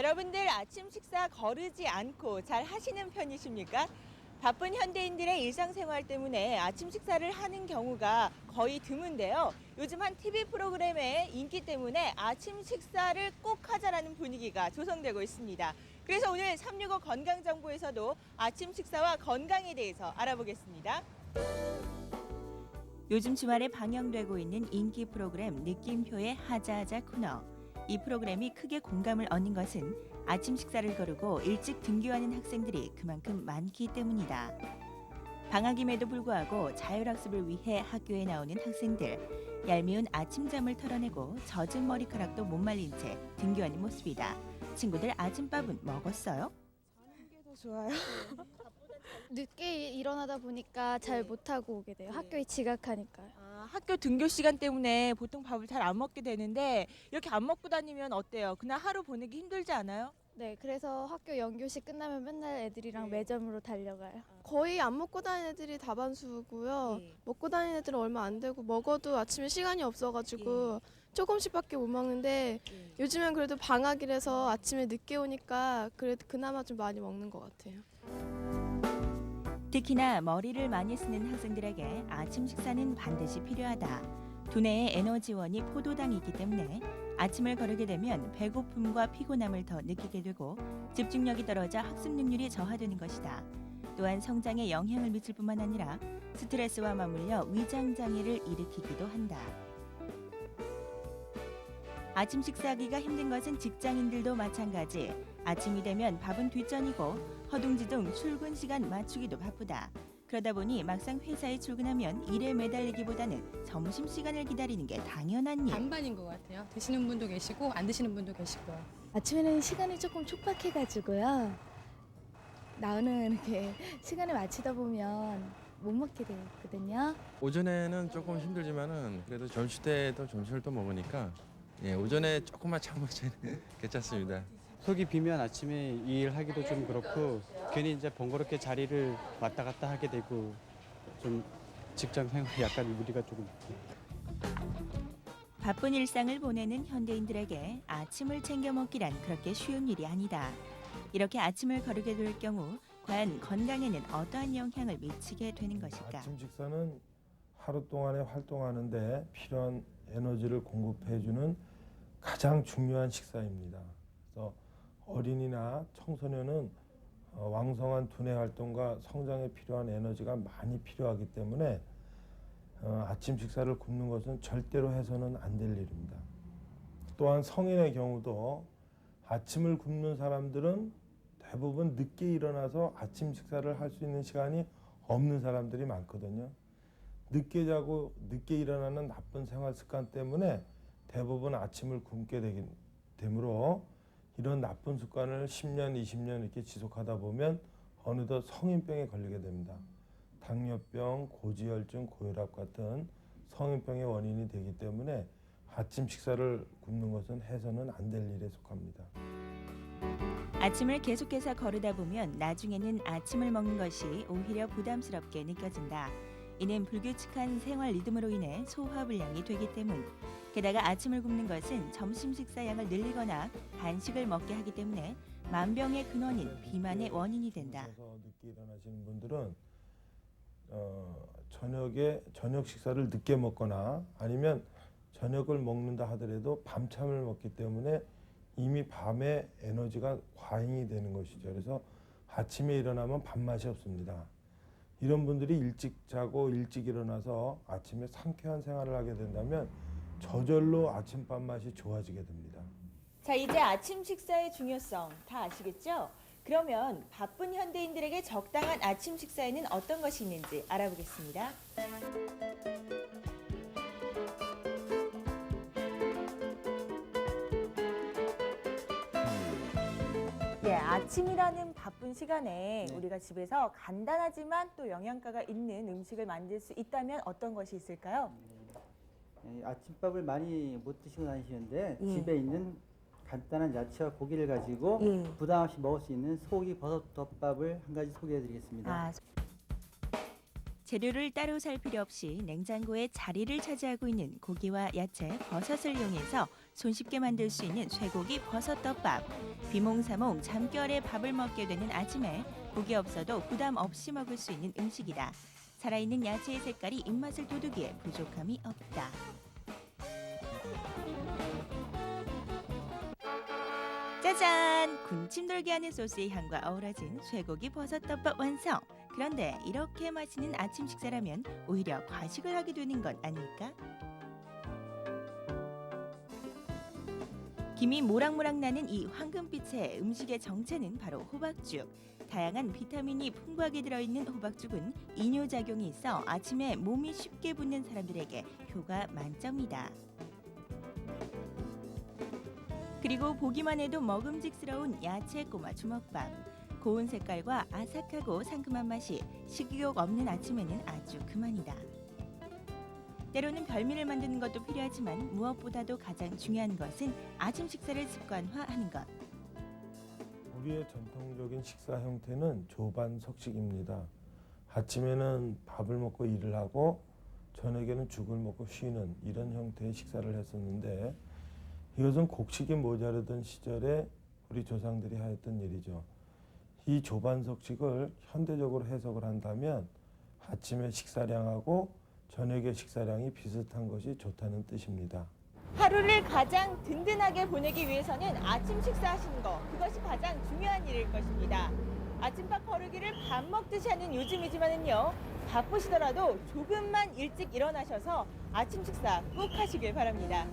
여러분들 아침 식사 거르지 않고 잘 하시는 편이십니까? 바쁜 현대인들의 일상생활 때문에 아침 식사를 하는 경우가 거의 드문데요. 요즘 한 TV 프로그램의 인기 때문에 아침 식사를 꼭 하자라는 분위기가 조성되고 있습니다. 그래서 오늘 365 건강정보에서도 아침 식사와 건강에 대해서 알아보겠습니다. 요즘 주말에 방영되고 있는 인기 프로그램 느낌표의 하자하자 코너. 이 프로그램이 크게 공감을 얻는 것은 아침 식사를 거르고 일찍 등교하는 학생들이 그만큼 많기 때문이다. 방학임에도 불구하고 자율학습을 위해 학교에 나오는 학생들. 얄미운 아침잠을 털어내고 젖은 머리카락도 못 말린 채 등교하는 모습이다. 친구들 아침밥은 먹었어요? 자는 게 더 좋아요. 늦게 일어나다 보니까 잘 못하고 오게 돼요. 학교에 지각하니까요. 학교 등교 시간 때문에 보통 밥을 잘 안 먹게 되는데 이렇게 안 먹고 다니면 어때요? 그날 하루 보내기 힘들지 않아요? 네, 그래서 학교 연교시 끝나면 맨날 애들이랑 네. 매점으로 달려가요. 거의 안 먹고 다니는 애들이 다반수고요. 예. 먹고 다니는 애들은 얼마 안 되고 먹어도 아침에 시간이 없어가지고 조금씩밖에 못 먹는데 요즘엔 그래도 방학이라서 아침에 늦게 오니까 그래도 그나마 좀 많이 먹는 것 같아요. 특히나 머리를 많이 쓰는 학생들에게 아침 식사는 반드시 필요하다. 두뇌의 에너지원이 포도당이기 때문에 아침을 거르게 되면 배고픔과 피곤함을 더 느끼게 되고 집중력이 떨어져 학습 능률이 저하되는 것이다. 또한 성장에 영향을 미칠 뿐만 아니라 스트레스와 맞물려 위장 장애를 일으키기도 한다. 아침 식사하기가 힘든 것은 직장인들도 마찬가지. 아침이 되면 밥은 뒷전이고 허둥지둥 출근 시간 맞추기도 바쁘다. 그러다 보니 막상 회사에 출근하면 일에 매달리기보다는 점심시간을 기다리는 게 당연한 일. 반반인 것 같아요. 드시는 분도 계시고 안 드시는 분도 계시고요. 아침에는 시간이 조금 촉박해가지고요. 나오는 이렇게 시간을 맞추다 보면 못 먹게 되거든요. 오전에는 조금 힘들지만은 그래도 점심 때도 점심을 또 먹으니까 오전에 조금만 참으면 괜찮습니다. 속이 비면 아침에 일하기도 좀 그렇고 괜히 이제 번거롭게 자리를 왔다 갔다 하게 되고 좀 직장 생활에 약간 무리가 조금 바쁜 일상을 보내는 현대인들에게 아침을 챙겨 먹기란 그렇게 쉬운 일이 아니다. 이렇게 아침을 거르게 될 경우 과연 건강에는 어떠한 영향을 미치게 되는 것일까? 아침 식사는 하루 동안에 활동하는데 필요한 에너지를 공급해주는 가장 중요한 식사입니다. 그래서 어린이나 청소년은 왕성한 두뇌 활동과 성장에 필요한 에너지가 많이 필요하기 때문에 아침 식사를 굶는 것은 절대로 해서는 안 될 일입니다. 또한 성인의 경우도 아침을 굶는 사람들은 대부분 늦게 일어나서 아침 식사를 할 수 있는 시간이 없는 사람들이 많거든요. 늦게 자고 늦게 일어나는 나쁜 생활 습관 때문에 대부분 아침을 굶게 되므로 이런 나쁜 습관을 10년, 20년 이렇게 지속하다 보면 어느덧 성인병에 걸리게 됩니다. 당뇨병, 고지혈증, 고혈압 같은 성인병의 원인이 되기 때문에 아침 식사를 굶는 것은 해서는 안 될 일에 속합니다. 아침을 계속해서 거르다 보면 나중에는 아침을 먹는 것이 오히려 부담스럽게 느껴진다. 이는 불규칙한 생활 리듬으로 인해 소화불량이 되기 때문. 게다가 아침을 굶는 것은 점심 식사 양을 늘리거나 간식을 먹게 하기 때문에 만병의 근원인 비만의 원인이 된다. 그래서 늦게 일어나시는 분들은 저녁 식사를 늦게 먹거나 아니면 저녁을 먹는다 하더라도 밤참을 먹기 때문에 이미 밤에 에너지가 과잉이 되는 것이죠. 그래서 아침에 일어나면 밥맛이 없습니다. 이런 분들이 일찍 자고 일찍 일어나서 아침에 상쾌한 생활을 하게 된다면 저절로 아침밥 맛이 좋아지게 됩니다. 자, 이제 아침 식사의 중요성 다 아시겠죠? 그러면 바쁜 현대인들에게 적당한 아침 식사에는 어떤 것이 있는지 알아보겠습니다. 예, 아침이라는 바쁜 시간에 우리가 집에서 간단하지만 또 영양가가 있는 음식을 만들 수 있다면 어떤 것이 있을까요? 아침밥을 많이 못 드시고 다니시는데 예. 집에 있는 간단한 야채와 고기를 가지고 예. 부담 없이 먹을 수 있는 소고기 버섯덮밥을 한 가지 소개해 드리겠습니다. 재료를 따로 살 필요 없이 냉장고에 자리를 차지하고 있는 고기와 야채, 버섯을 이용해서 손쉽게 만들 수 있는 쇠고기 버섯덮밥. 비몽사몽 잠결에 밥을 먹게 되는 아침에 고기 없어도 부담 없이 먹을 수 있는 음식이다. 살아있는 야채의 색깔이 입맛을 돋우기에 부족함이 없다. 짜잔! 군침 돌게 하는 소스의 향과 어우러진 쇠고기 버섯덮밥 완성! 그런데 이렇게 맛있는 아침 식사라면 오히려 과식을 하게 되는 건 아닐까? 김이 모락모락 나는 이 황금빛의 음식의 정체는 바로 호박죽. 다양한 비타민이 풍부하게 들어있는 호박죽은 이뇨작용이 있어 아침에 몸이 쉽게 붓는 사람들에게 효과 만점이다. 그리고 보기만 해도 먹음직스러운 야채 꼬마 주먹밥. 고운 색깔과 아삭하고 상큼한 맛이 식욕 없는 아침에는 아주 그만이다. 때로는 별미를 만드는 것도 필요하지만 무엇보다도 가장 중요한 것은 아침 식사를 습관화하는 것. 우리의 전통적인 식사 형태는 조반석식입니다. 아침에는 밥을 먹고 일을 하고 저녁에는 죽을 먹고 쉬는 이런 형태의 식사를 했었는데 이것은 곡식이 모자르던 시절에 우리 조상들이 하였던 일이죠. 이 조반석식을 현대적으로 해석을 한다면 아침의 식사량하고 저녁의 식사량이 비슷한 것이 좋다는 뜻입니다. 하루를 가장 든든하게 보내기 위해서는 아침 식사하시는 거, 그것이 가장 중요한 일일 것입니다. 아침밥 거르기를 밥 먹듯이 하는 요즘이지만은요, 바쁘시더라도 조금만 일찍 일어나셔서 아침 식사 꼭 하시길 바랍니다.